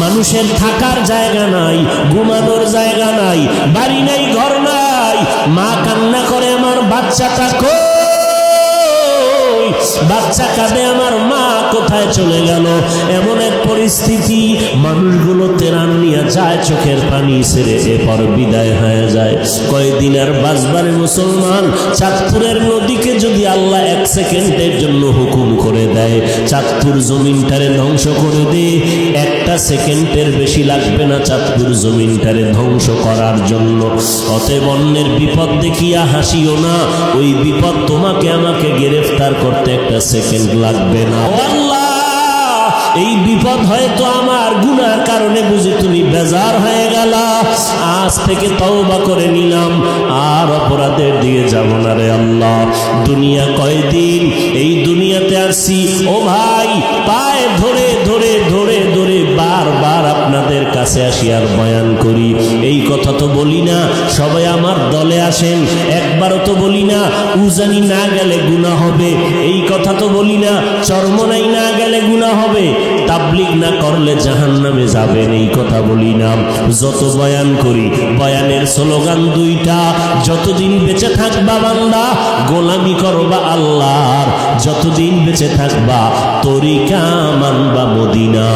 মানুষের থাকার জায়গা নাই, ঘুমানোর জায়গা নাই, বাড়ি নাই, ঘর নাই। মা কান্না করে, আমার বাচ্চাটা কই? বাচ্চা কাঁদে, আমার মা কোথায় চলে গেল? এমন এক পরিস্থিতি, মানুষগুলো তেরান নিয়ে যায়, চোখের পানি ছেড়ে এরপর বিদায় হয়ে যায়। কয়দিন আর বাঁচবারে মুসলমান? চাঁদপুরের নদীকে যদি আল্লাহ 1 সেকেন্ডের জন্য হুকুম করে দেয়, চাঁদপুর জমিনটারে ধ্বংস করে দে, 1 সেকেন্ডের বেশি লাগবে না চাঁদপুর জমিনটারে ধ্বংস করার জন্য। অতএব অন্যের বিপদ দেখিয়া হাসিও না, ওই বিপদ তোমাকে আমাকে গ্রেফতার করতে 1 সেকেন্ড লাগবে না। আল্লাহ, এই বিপদ হয়তো আমার গুনার কারণে বুঝি তুমি বেজার হয়ে গেলা, আজ থেকে তওবা করে নিলাম, আর অপরাধের দিকে যাব না রে আল্লাহ। দুনিয়া কয়দিন? এই দুনিয়াতে আসছি ও ভাই, পায়ে ধরে ধরে ধরে ধরে বারবার আপনাদের কাছে আসি আর বয়ান করি। এই কথা তো বলি না সবাই আমার দলে আসেন, একবারও তো বলি না উজানি না গেলে গুনাহ হবে, এই কথা তো বলি না চরমনাই না গেলে গুনাহ হবে, তাবলীগ না করলে জাহান্নামে যাবেন, এই কথা বলি না। যত বয়ান করি, বয়ানের স্লোগান 2টা, যতদিন বেঁচে থাকবা বান্দা গোলামি করবা আল্লাহর, যতদিন বেঁচে থাকবা তরিকা মানবা মদিনা।